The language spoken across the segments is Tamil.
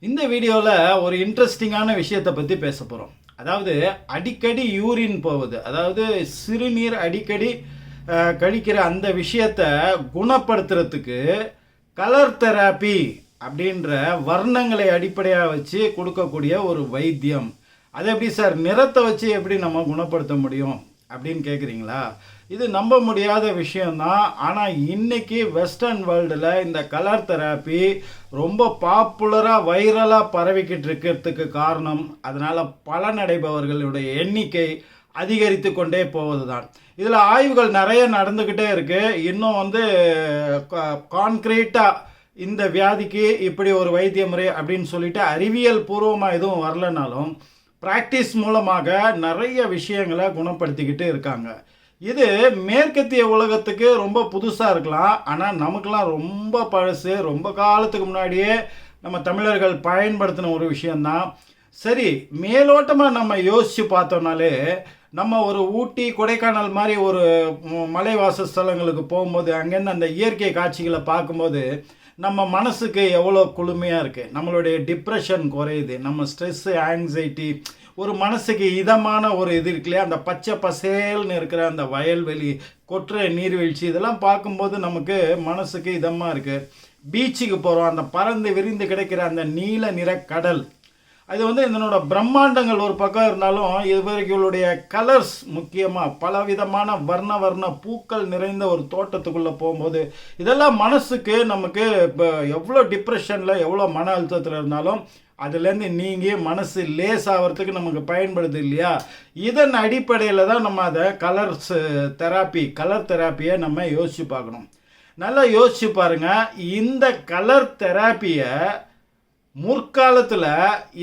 இந்த வீடியோவில் ஒரு இன்ட்ரெஸ்டிங்கான விஷயத்தை பற்றி பேச போகிறோம். அதாவது அடிக்கடி யூரின் போகுது, அதாவது சிறுநீர் அடிக்கடி கழிக்கிற அந்த விஷயத்தை குணப்படுத்துறதுக்கு கலர் தெராப்பி அப்படின்ற வர்ணங்களை அடிப்படையாக வச்சு கொடுக்கக்கூடிய ஒரு வைத்தியம். அது எப்படி சார், நிறத்தை வச்சு எப்படி நம்ம குணப்படுத்த முடியும் அப்படின்னு கேட்குறீங்களா? இது நம்ப முடியாத விஷயந்தான். ஆனால் இன்றைக்கி வெஸ்டர்ன் வேர்ல்டில் இந்த கலர் தெராப்பி ரொம்ப பாப்புலராக வைரலாக பரவிக்கிட்டு இருக்கிறதுக்கு காரணம், அதனால் பலனடைபவர்களுடைய எண்ணிக்கை அதிகரித்து கொண்டே போவது தான். இதில் ஆய்வுகள் நிறைய நடந்துக்கிட்டே இருக்குது. இன்னும் கான்க்ரீட்டாக இந்த வியாதிக்கு இப்படி ஒரு வைத்திய முறை அப்படின்னு சொல்லிட்டு அறிவியல் பூர்வமாக எதுவும் வரலனாலும் ப்ராக்டிஸ் மூலமாக நிறைய விஷயங்களை குணப்படுத்திக்கிட்டு இருக்காங்க. இது மேற்கத்திய உலகத்துக்கு ரொம்ப புதுசாக இருக்கலாம், ஆனால் நமக்கெல்லாம் ரொம்ப பழசு. ரொம்ப காலத்துக்கு முன்னாடியே நம்ம தமிழர்கள் பயன்படுத்தின ஒரு விஷயந்தான். சரி, மேலோட்டமாக நம்ம யோசித்து பார்த்தோம்னாலே நம்ம ஒரு ஊட்டி கொடைக்கானல் மாதிரி ஒரு மலைவாச ஸ்தலங்களுக்கு போகும்போது அங்கேருந்து அந்த இயற்கை காட்சிகளை பார்க்கும்போது நம்ம மனசுக்கு எவ்வளோ குளுமையாக இருக்குது, நம்மளுடைய டிப்ரெஷன் குறையுது, நம்ம ஸ்ட்ரெஸ்ஸு ஆங்ஸைட்டி, ஒரு மனசுக்கு இதமான ஒரு இது இருக்குல்லையா, அந்த பச்சை பசேல்னு இருக்கிற அந்த வயல்வெளி, கொற்ற நீர்வீழ்ச்சி, இதெல்லாம் பார்க்கும்போது நமக்கு மனசுக்கு இதமாக இருக்குது. பீச்சுக்கு போகிறோம், அந்த பறந்து விரிந்து கிடைக்கிற அந்த நீல நிற கடல், அது இதனோட பிரம்மாண்டங்கள் ஒரு பக்கம் இருந்தாலும் இவர்களுடைய கலர்ஸ் முக்கியமாக பலவிதமான வர்ண பூக்கள் நிறைந்த ஒரு தோட்டத்துக்குள்ளே போகும்போது இதெல்லாம் மனசுக்கு நமக்கு இப்போ எவ்வளோ டிப்ரெஷனில் எவ்வளோ மன அழுத்தத்தில் இருந்தாலும் அதுலேருந்து நீங்கி மனசு லேஸ் ஆகிறதுக்கு நமக்கு பயன்படுது இல்லையா? இதன் அடிப்படையில் தான் நம்ம அதை கலர் தெராப்பியை நம்ம யோசித்து பார்க்கணும். நல்லா யோசிச்சு பாருங்கள். இந்த கலர் தெராப்பியை முற்காலத்தில்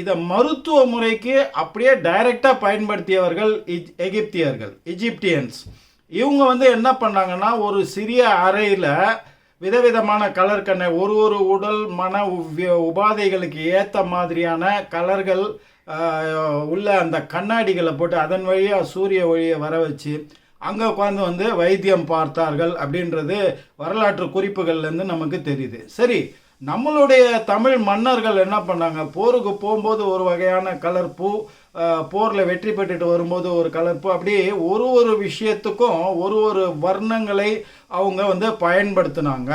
இதை மருத்துவ முறைக்கு அப்படியே டைரெக்டாக பயன்படுத்தியவர்கள் எகிப்தியன்ஸ். இவங்க என்ன பண்ணாங்கன்னா, ஒரு சிறிய அறையில் விதவிதமான கலர் கண்ணை ஒரு உடல் மன உபாதைகளுக்கு ஏற்ற மாதிரியான கலர்கள் உள்ள அந்த கண்ணாடிகளை போட்டு அதன் வழியாக சூரிய ஒளியை வர வச்சு அங்கே உட்காந்து வைத்தியம் பார்த்தார்கள் அப்படின்றது வரலாற்று குறிப்புகள்லேருந்து நமக்கு தெரியுது. சரி, நம்மளுடைய தமிழ் மன்னர்கள் என்ன பண்ணாங்க, போருக்கு போகும்போது ஒரு வகையான கலர் பூ, போரில் வெற்றி பெற்றுட்டு வரும்போது ஒரு கலர் பூ, அப்படியே ஒரு விஷயத்துக்கும் ஒரு வர்ணங்களை அவங்க பயன்படுத்தினாங்க.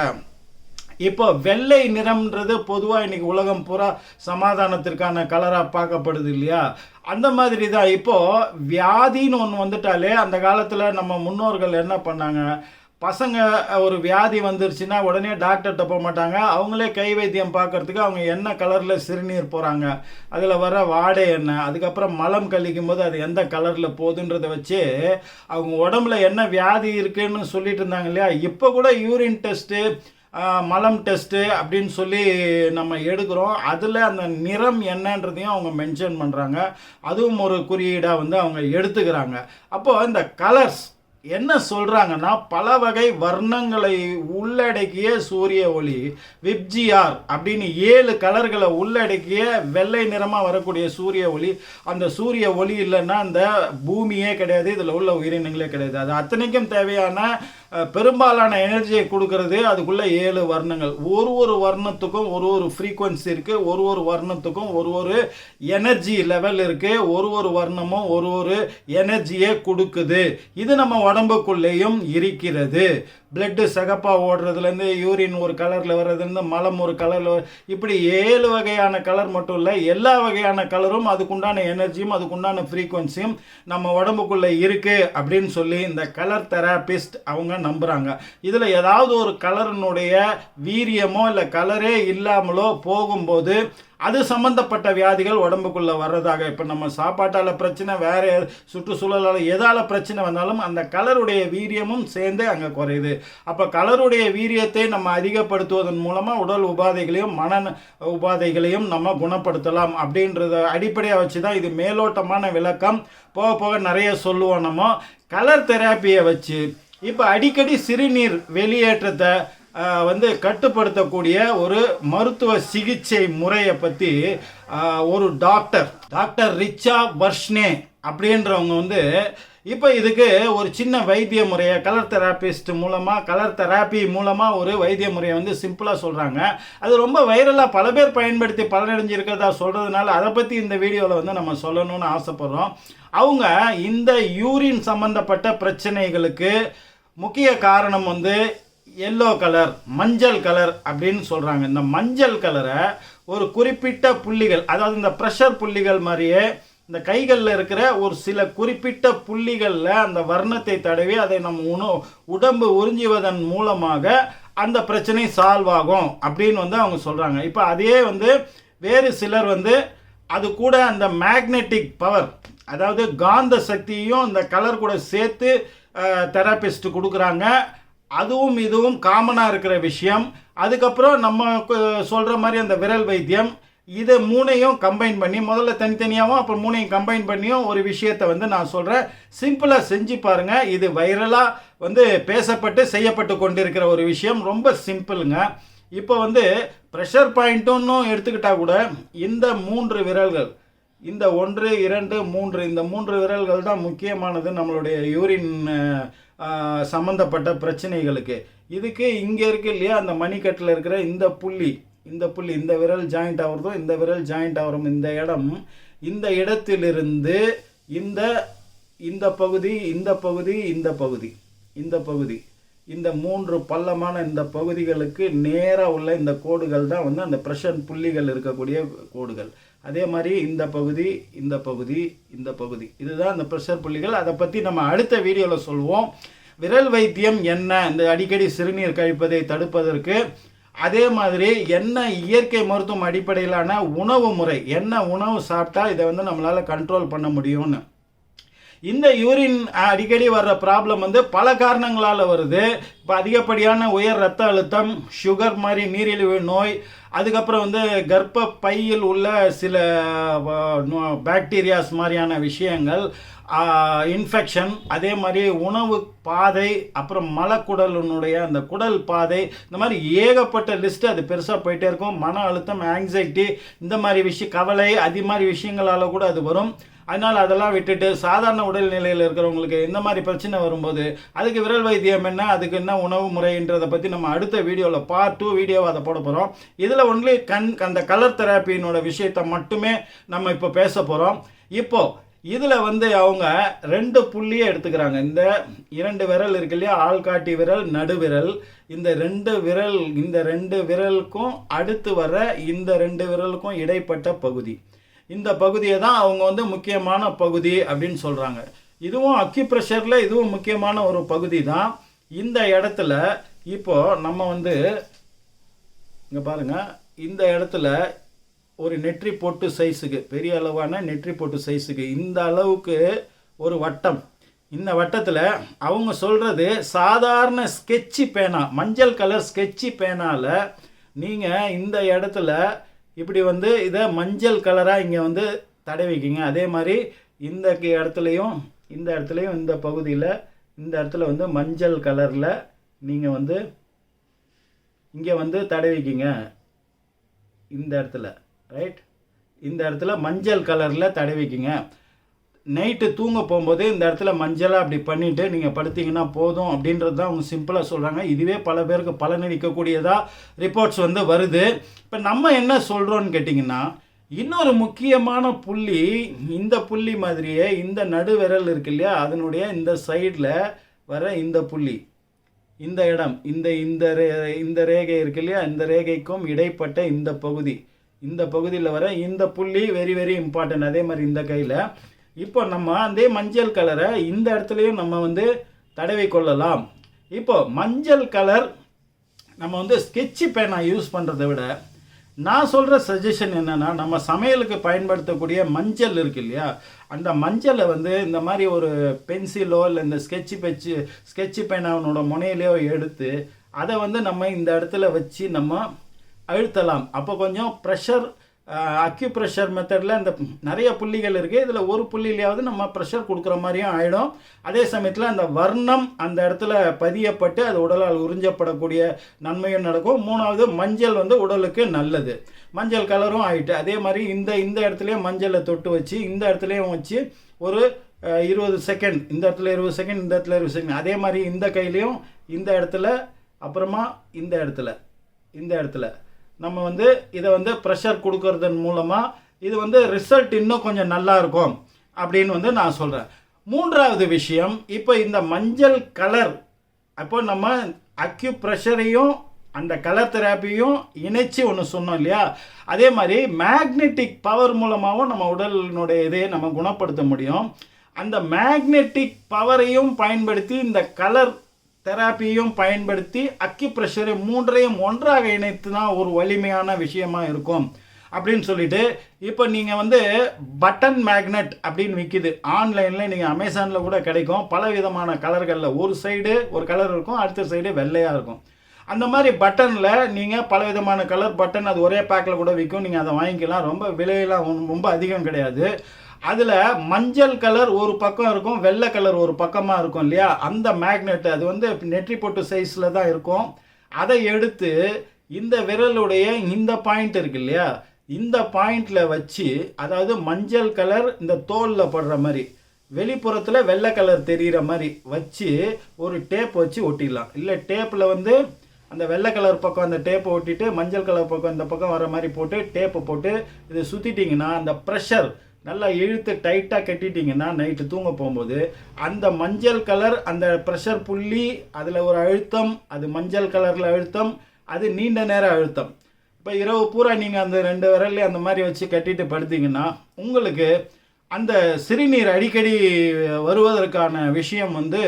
இப்போ வெள்ளை நிறம்ன்றது பொதுவாக இன்றைக்கி உலகம் பூரா சமாதானத்திற்கான கலராக பார்க்கப்படுது இல்லையா? அந்த மாதிரி தான் இப்போது வியாதின்னு ஒன்று வந்துட்டாலே அந்த காலத்தில் நம்ம முன்னோர்கள் என்ன பண்ணாங்க, பசங்க ஒரு வியாதி வந்துருச்சுன்னா உடனே டாக்டர்கிட்ட போக மாட்டாங்க, அவங்களே கை வைத்தியம் பார்க்கறதுக்கு அவங்க என்ன கலரில் சிறுநீர் போகிறாங்க, அதில் வர வாடை என்ன, அதுக்கப்புறம் மலம் கழிக்கும் போது அது எந்த கலரில் போகுதுன்றதை வச்சு அவங்க உடம்புல என்ன வியாதி இருக்குன்னு சொல்லிட்டு இருந்தாங்க இல்லையா? இப்போ கூட யூரின் டெஸ்ட்டு, மலம் டெஸ்ட்டு அப்படின்னு சொல்லி நம்ம எடுக்கிறோம். அதில் அந்த நிறம் என்னன்றதையும் அவங்க மென்ஷன் பண்ணுறாங்க. அதுவும் ஒரு குறியீடாக அவங்க எடுத்துக்கிறாங்க. அப்போது இந்த கலர்ஸ் என்ன சொல்கிறாங்கன்னா, பல வகை வர்ணங்களை உள்ளடக்கிய சூரிய ஒளி, விப்ஜிஆர் அப்படின்னு 7 கலர்களை உள்ளடக்கிய வெள்ளை நிறமாக வரக்கூடிய சூரிய ஒளி. அந்த சூரிய ஒளி இல்லைன்னா அந்த பூமியே கிடையாது, இதில் உள்ள உயிரினங்களே கிடையாது. அது அத்தனைக்கும் தேவையான பெரும்பாலான எனர்ஜியை கொடுக்கறது அதுக்குள்ளே 7 வர்ணங்கள். ஒரு வர்ணத்துக்கும் ஒரு ஃப்ரீக்குவன்சி இருக்குது, ஒரு வர்ணத்துக்கும் ஒரு எனர்ஜி லெவல் இருக்குது, ஒரு வர்ணமும் ஒரு எனர்ஜியை கொடுக்குது. இது நம்ம உடம்புக்குள்ளேயும் இருக்கிறது. பிளட்டு சிகப்பாக ஓடுறதுலேருந்து, யூரின் ஒரு கலரில் வர்றதுலேருந்து, மலம் ஒரு கலரில், இப்படி 7 வகையான கலர் மட்டும் இல்லை, எல்லா வகையான கலரும் அதுக்குண்டான எனர்ஜியும் அதுக்குண்டான ஃப்ரீக்குவன்சியும் நம்ம உடம்புக்குள்ளே இருக்குது அப்படின்னு சொல்லி இந்த கலர் தெராபிஸ்ட் அவங்க நம்புகிறாங்க. இதில் ஏதாவது ஒரு கலரினுடைய வீரியமோ இல்லை கலரே இல்லாமலோ போகும்போது அது சம்மந்தப்பட்ட வியாதிகள் உடம்புக்குள்ளே வர்றதாக, இப்போ நம்ம சாப்பாட்டால் பிரச்சனை, வேறு சுற்றுச்சூழலால் எதால் பிரச்சனை வந்தாலும் அந்த கலருடைய வீரியமும் சேர்ந்து அங்கே குறையுது. அப்போ கலருடைய வீரியத்தை நம்ம அதிகப்படுத்துவதன் மூலமாக உடல் உபாதைகளையும் மன உபாதைகளையும் நம்ம குணப்படுத்தலாம் அப்படின்றத அடிப்படையாக வச்சு தான் இது மேலோட்டமான விளக்கம். போக போக நிறைய சொல்லுவோம் நம்ம. கலர் தெராப்பியை வச்சு இப்போ அடிக்கடி சிறுநீர் வெளியேற்றத்தை கட்டுப்படுத்தக்கூடிய ஒரு மருத்துவ சிகிச்சை முறையை பற்றி ஒரு டாக்டர் ரிச்சா வர்ஷ்னே அப்படின்றவங்க இப்போ இதுக்கு ஒரு சின்ன வைத்திய முறையை கலர் தெராப்பி மூலமாக ஒரு வைத்திய முறையை வந்து சிம்பிளாக சொல்கிறாங்க. அது ரொம்ப வைரலாக பல பேர் பயன்படுத்தி பலனடைஞ்சிருக்கிறதா சொல்கிறதுனால அதை பற்றி இந்த வீடியோவில் வந்து நம்ம சொல்லணும்னு ஆசைப்படுறோம். அவங்க இந்த யூரின் சம்பந்தப்பட்ட பிரச்சனைகளுக்கு முக்கிய காரணம் வந்து எல்லோ கலர், மஞ்சள் கலர் அப்படின்னு சொல்கிறாங்க. இந்த மஞ்சள் கலரை ஒரு குறிப்பிட்ட புள்ளிகள், அதாவது இந்த ப்ரெஷர் புள்ளிகள் மாதிரியே இந்த கைகளில் இருக்கிற ஒரு சில குறிப்பிட்ட புள்ளிகளில் அந்த வர்ணத்தை தடவி அதை நம்ம உடம்பு உறிஞ்சுவதன் மூலமாக அந்த பிரச்சனை சால்வ் ஆகும் அப்படின்னு வந்து அவங்க சொல்கிறாங்க. இப்போ அதே வந்து வேறு சிலர் வந்து அது கூட அந்த மேக்னெட்டிக் பவர், அதாவது காந்த சக்தியையும் இந்த கலர் கூட சேர்த்து தெராபிஸ்ட் கொடுக்குறாங்க. அதுவும் இதுவும் காமனாக இருக்கிற விஷயம். அதுக்கப்புறம் நம்ம சொல்கிற மாதிரி அந்த விரல் வைத்தியம், இதை மூணையும் கம்பைன் பண்ணி, முதல்ல தனித்தனியாகவும் அப்புறம் மூணையும் கம்பைன் பண்ணியும் ஒரு விஷயத்தை வந்து நான் சொல்கிறேன். சிம்பிளாக செஞ்சு பாருங்கள். இது வைரலாக வந்து பேசப்பட்டு செய்யப்பட்டு கொண்டிருக்கிற ஒரு விஷயம். ரொம்ப சிம்பிளுங்க. இப்போ வந்து ப்ரெஷர் பாயிண்ட்டுன்னு எடுத்துக்கிட்டால் கூட இந்த 3 விரல்கள், இந்த 1, 2, 3 இந்த 3 விரல்கள் தான் முக்கியமானது நம்மளுடைய யூரின் சம்மந்தப்பட்ட பிரச்சனைகளுக்கு. இதுக்கு இங்கே இருக்கு இல்லையா, அந்த மணிக்கட்டில் இருக்கிற இந்த புள்ளி, இந்த விரல் ஜாயிண்ட் ஆகிறதோ, இந்த விரல் ஜாயிண்ட் ஆகிறோம், இந்த இடம், இந்த இடத்திலிருந்து இந்த பகுதி, இந்த 3 பள்ளமான இந்த பகுதிகளுக்கு நேராக உள்ள இந்த கோடுகள் தான் வந்து அந்த ப்ரெஷர் புள்ளிகள் இருக்கக்கூடிய கோடுகள். அதே மாதிரி இந்த பகுதி, இதுதான் அந்த ப்ரெஷர் புள்ளிகள். அதை பற்றி நம்ம அடுத்த வீடியோவில் சொல்லுவோம். விரல் வைத்தியம் என்ன, இந்த அடிக்கடி சிறுநீர் கழிப்பதை தடுப்பதற்கு, அதே மாதிரி என்ன இயற்கை மருத்துவம் அடிப்படையிலான உணவு முறை, என்ன உணவு சாப்பிட்டா இதை வந்து நம்மளால் கண்ட்ரோல் பண்ண முடியும்னு. இந்த யூரின் அடிக்கடி வர்ற ப்ராப்ளம் வந்து பல காரணங்களால் வருது. இப்போ அதிகப்படியான உயர் ரத்த அழுத்தம், சுகர் மாதிரி நீரிழிவு நோய், அதுக்கப்புறம் வந்து கர்ப்ப பையில் உள்ள சில பாக்டீரியாஸ் மாதிரியான விஷயங்கள், இன்ஃபெக்ஷன், அதே மாதிரி உணவு பாதை, அப்புறம் மலக்குடலினுடைய அந்த குடல் பாதை, இந்த மாதிரி ஏகப்பட்ட லிஸ்ட்டு. அது பெருசாக போயிட்டே இருக்கும். மன அழுத்தம், ஆங்ஸைட்டி, இந்த மாதிரி விஷயம், கவலை, அது மாதிரி விஷயங்களால் கூட அது வரும். அதனால் அதெல்லாம் விட்டுட்டு சாதாரண உடல்நிலையில் இருக்கிறவங்களுக்கு இந்த மாதிரி பிரச்சனை வரும்போது அதுக்கு விரல் வைத்தியம் என்ன, அதுக்கு என்ன உணவு முறைன்றதை பற்றி நம்ம அடுத்த வீடியோவில் பார்ட் 2 வீடியோவை அதை போட போகிறோம். இதில் ஒன்லி அந்த கலர் தெராப்பியினோட விஷயத்தை மட்டுமே நம்ம இப்போ பேச போகிறோம். இப்போது இதில் வந்து அவங்க 2 புள்ளியை எடுத்துக்கிறாங்க. இந்த 2 விரல் இருக்கு இல்லையா, ஆள்காட்டி விரல், நடுவிரல், இந்த 2 விரலுக்கும் அடுத்து வர இந்த 2 விரலுக்கும் இடைப்பட்ட பகுதி, இந்த பகுதியை தான் அவங்க வந்து முக்கியமான பகுதி அப்படின்னு சொல்கிறாங்க. இதுவும் அக்யூப்ரெஷரில் இதுவும் முக்கியமான ஒரு பகுதி தான். இந்த இடத்துல இப்போது நம்ம வந்து இங்கே பாருங்கள், இந்த இடத்துல ஒரு நெற்றி பொட்டு சைஸுக்கு, பெரிய அளவான நெற்றி பொட்டு சைஸுக்கு இந்த அளவுக்கு ஒரு வட்டம், இந்த வட்டத்தில் அவங்க சொல்கிறது சாதாரண ஸ்கெட்சி பேனா, மஞ்சள் கலர் ஸ்கெட்சி பேனால் நீங்கள் இந்த இடத்துல இப்படி வந்து இதை மஞ்சள் கலராக இங்கே வந்து தடவிக்கிங்க. அதே மாதிரி இந்த இடத்துலையும் இந்த பகுதியில் இந்த இடத்துல வந்து மஞ்சள் கலரில் நீங்கள் வந்து இங்கே வந்து தடவிக்கிங்க. இந்த இடத்துல ரைட், இந்த இடத்துல மஞ்சள் கலரில் தடவிக்கிங்க. நைட்டு தூங்க போகும்போது இந்த இடத்துல மஞ்சளாக அப்படி பண்ணிவிட்டு நீங்கள் படுத்திங்கன்னா போதும் அப்படின்றது தான் அவங்க சிம்பிளாக சொல்கிறாங்க. இதுவே பல பேருக்கு பலனளிக்கக்கூடியதாக ரிப்போர்ட்ஸ் வந்து வருது. இப்போ நம்ம என்ன சொல்கிறோன்னு கேட்டிங்கன்னா, இன்னொரு முக்கியமான புள்ளி, இந்த புள்ளி மாதிரியே இந்த நடுவிரல் இருக்கு இல்லையா, அதனுடைய இந்த சைடில் வர இந்த புள்ளி, இந்த இடம், இந்த ரேகை இருக்கு இல்லையா, இந்த ரேகைக்கும் இடைப்பட்ட இந்த பகுதியில் வர இந்த புள்ளி வெரி வெரி இம்பார்ட்டன்ட். அதே மாதிரி இந்த கையில் இப்போ நம்ம அதே மஞ்சள் கலரை இந்த இடத்துலையும் நம்ம வந்து தடவி கொள்ளலாம். இப்போ மஞ்சள் கலர் நம்ம வந்து ஸ்கெட்சி பேனா யூஸ் பண்ணுறதை விட நான் சொல்கிற சஜஷன் என்னென்னா, நம்ம சமையலுக்கு பயன்படுத்தக்கூடிய மஞ்சள் இருக்கு இல்லையா, அந்த மஞ்சளை வந்து இந்த மாதிரி ஒரு பென்சிலோ இல்லை இந்த ஸ்கெட்சி பேனாவோட முனையிலையோ எடுத்து அதை வந்து நம்ம இந்த இடத்துல வச்சு நம்ம அழுத்தலாம். அப்போ கொஞ்சம் ப்ரெஷர், அக்யூப்ரெஷர் மெத்தடில் இந்த நிறைய புள்ளிகள் இருக்குது, இதில் ஒரு புள்ளியிலையாவது நம்ம ப்ரெஷர் கொடுக்குற மாதிரியும் ஆகிடும். அதே சமயத்தில் அந்த வர்ணம் அந்த இடத்துல பதியப்பட்டு அது உடலால் உறிஞ்சப்படக்கூடிய நன்மையும் நடக்கும். 3வது மஞ்சள் வந்து உடலுக்கு நல்லது, மஞ்சள் கலரும் ஆகிட்டு. அதே மாதிரி இந்த இடத்துலையும் மஞ்சளை தொட்டு வச்சு இந்த இடத்துலையும் வச்சு ஒரு 20 செகண்ட், இந்த இடத்துல 20 செகண்ட், இந்த இடத்துல 20 செகண்ட். அதே மாதிரி இந்த கையிலையும் இந்த இடத்துல, அப்புறமா இந்த இடத்துல நம்ம வந்து இதை வந்து ப்ரெஷர் கொடுக்கறதன் மூலமாக இது வந்து ரிசல்ட் இன்னும் கொஞ்சம் நல்லா இருக்கும் அப்படின்னு வந்து நான் சொல்கிறேன். மூன்றாவது விஷயம், இப்போ இந்த மஞ்சள் கலர், அப்போ நம்ம அக்யூப்ரெஷரையும் அந்த கலர் தெராப்பியும் இணைச்சி ஒன்று சொன்னோம் இல்லையா, அதே மாதிரி மேக்னெட்டிக் பவர் மூலமாகவும் நம்ம உடலினுடைய இதையை நம்ம குணப்படுத்த முடியும். அந்த மேக்னெட்டிக் பவரையும் பயன்படுத்தி இந்த கலர் தெராப்பியும் பயன்படுத்தி அக்யூப்ரெஷரை மூன்றையும் ஒன்றாக இணைத்து தான் ஒரு வலிமையான விஷயமா இருக்கும் அப்படின்னு சொல்லிட்டு, இப்போ நீங்கள் வந்து பட்டன் மேக்னெட் அப்படின்னு விற்கிது ஆன்லைனில், நீங்கள் அமேசானில் கூட கிடைக்கும். பல விதமான கலர்களில் ஒரு சைடு ஒரு கலர் இருக்கும், அடுத்த சைடு வெள்ளையாக இருக்கும். அந்த மாதிரி பட்டனில் நீங்கள் பல விதமான கலர் பட்டன், அது ஒரே பேக்கில் கூட விற்கும், நீங்கள் அதை வாங்கிக்கலாம். ரொம்ப விலையெல்லாம் ரொம்ப அதிகம் கிடையாது. அதில் மஞ்சள் கலர் ஒரு பக்கம் இருக்கும், வெள்ளை கலர் ஒரு பக்கமாக இருக்கும் இல்லையா, அந்த மேக்னெட் அது வந்து நெற்றி பொட்டு சைஸில் தான் இருக்கும். அதை எடுத்து இந்த விரலுடைய இந்த பாயிண்ட் இருக்கு இல்லையா, இந்த பாயிண்டில் வச்சு, அதாவது மஞ்சள் கலர் இந்த தோலில் படுற மாதிரி, வெளிப்புறத்தில் வெள்ளை கலர் தெரிகிற மாதிரி வச்சு ஒரு டேப் வச்சு ஒட்டிடலாம். இல்லை டேப்பில் வந்து அந்த வெள்ளை கலர் பக்கம் அந்த டேப்பை ஒட்டிட்டு மஞ்சள் கலர் பக்கம் இந்த பக்கம் வர மாதிரி போட்டு டேப்பை போட்டு இது சுற்றிட்டிங்கன்னா, அந்த ப்ரெஷர் நல்லா இழுத்து டைட்டாக கட்டிட்டிங்கன்னா நைட்டு தூங்க போகும்போது அந்த மஞ்சள் கலர், அந்த ப்ரெஷர் புள்ளி, அதில் ஒரு அழுத்தம், அது மஞ்சள் கலரில் அழுத்தம், அது நீண்ட நேர அழுத்தம். இப்போ இரவு பூரா நீங்கள் அந்த 2 விரல்லையும் அந்த மாதிரி வச்சு கட்டிட்டு படுத்திங்கன்னா உங்களுக்கு அந்த சிறுநீர் அடிக்கடி வருவதற்கான விஷயம் வந்து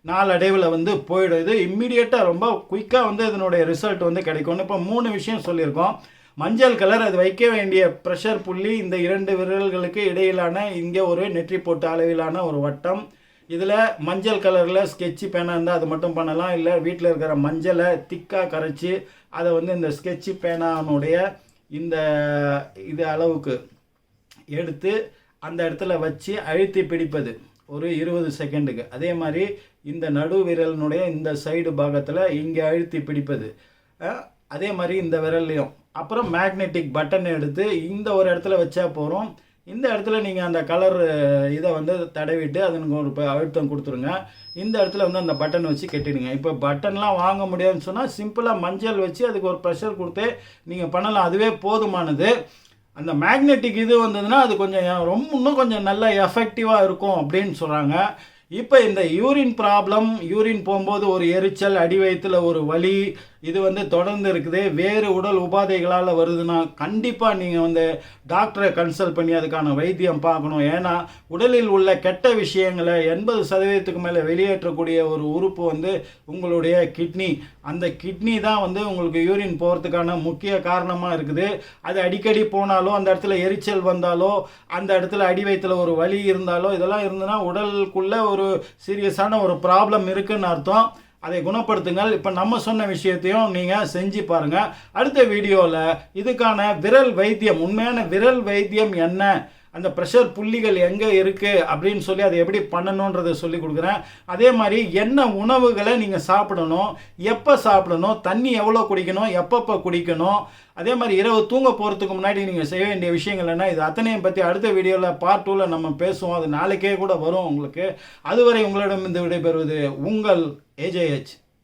நாளடைவில் வந்து போயிடும். இது இம்மிடியேட்டாக ரொம்ப குயிக்காக வந்து இதனுடைய ரிசல்ட் வந்து கிடைக்கும். இப்போ 3 விஷயம் சொல்லியிருக்கோம். மஞ்சள் கலர், அது வைக்க வேண்டிய ப்ரெஷர் புள்ளி இந்த 2 விரல்களுக்கு இடையிலான இங்கே ஒரு நெற்றி போட்டு அளவிலான ஒரு வட்டம். இதில் மஞ்சள் கலரில் ஸ்கெட்சு பேனா இருந்தால் அது மட்டும் பண்ணலாம். இல்லை வீட்டில் இருக்கிற மஞ்சளை திக்காக கரைச்சி அதை வந்து இந்த ஸ்கெட்சு பேனானுடைய இந்த இது அளவுக்கு எடுத்து அந்த இடத்துல வச்சு அழுத்தி பிடிப்பது ஒரு 20 செகண்டுக்கு. அதே மாதிரி இந்த நடு விரலினுடைய இந்த சைடு பாகத்தில் இங்கே அழுத்தி பிடிப்பது, அதே மாதிரி இந்த விரல்லையும். அப்புறம் மேக்னெட்டிக் பட்டன் எடுத்து இந்த ஒரு இடத்துல வச்சா போகிறோம். இந்த இடத்துல நீங்கள் அந்த கலர் இதை வந்து தடவிட்டு அதுக்கு ஒரு அழுத்தம் கொடுத்துருங்க. இந்த இடத்துல வந்து அந்த பட்டன் வச்சு கட்டிடுங்க. இப்போ பட்டன்லாம் வாங்க முடியாதுன்னு சொன்னால் சிம்பிளாக மஞ்சள் வச்சு அதுக்கு ஒரு ப்ரெஷர் கொடுத்து நீங்கள் பண்ணலாம், அதுவே போதுமானது. அந்த மேக்னெட்டிக் இது வந்ததுன்னா அது கொஞ்சம் இன்னும் கொஞ்சம் நல்லா எஃபெக்டிவாக இருக்கும் அப்படின்னு சொல்கிறாங்க. இப்போ இந்த யூரின் ப்ராப்ளம், யூரின் போகும்போது ஒரு எரிச்சல், அடி வயிற்றில் ஒரு வலி, இது வந்து தொடர்ந்து இருக்குது. வேறு உடல் உபாதைகளால் வருதுன்னா கண்டிப்பாக நீங்கள் வந்து டாக்டரை கன்சல்ட் பண்ணி அதுக்கான வைத்தியம் பார்க்கணும். ஏன்னா உடலில் உள்ள கெட்ட விஷயங்களை 80% மேலே வெளியேற்றக்கூடிய ஒரு உறுப்பு வந்து உங்களுடைய கிட்னி. அந்த கிட்னி தான் வந்து உங்களுக்கு யூரின் போகிறதுக்கான முக்கிய காரணமாக இருக்குது. அது அடிக்கடி போனாலோ, அந்த இடத்துல எரிச்சல் வந்தாலோ, அந்த இடத்துல அடி வயிற்றில் ஒரு வலி இருந்தாலோ, இதெல்லாம் இருந்ததுன்னா உடலுக்குள்ளே ஒரு சீரியஸான ஒரு ப்ராப்ளம் இருக்குன்னு அர்த்தம். அதை குணப்படுத்துங்கள். இப்போ நம்ம சொன்ன விஷயத்தையும் நீங்கள் செஞ்சு பாருங்கள். அடுத்த வீடியோவில் இதுக்கான விரல் வைத்தியம், உண்மையான விரல் வைத்தியம் என்ன, அந்த ப்ரெஷர் புள்ளிகள் எங்கே இருக்குது அப்படின்னு சொல்லி அதை எப்படி பண்ணணுன்றதை சொல்லி கொடுக்குறேன். அதே மாதிரி என்ன உணவுகளை நீங்கள் சாப்பிடணும், எப்போ சாப்பிடணும், தண்ணி எவ்வளோ குடிக்கணும், எப்பப்போ குடிக்கணும், அதே மாதிரி இரவு தூங்க போகிறதுக்கு முன்னாடி நீங்கள் செய்ய வேண்டிய விஷயங்கள் என்ன, இது அத்தனையும் பற்றி அடுத்த வீடியோவில் பார்ட் 2ல் நம்ம பேசுவோம். அது நாளைக்கே கூட வரும் உங்களுக்கு. அதுவரை உங்களிடம் இருந்து விடைபெறுவது உங்கள் AJH.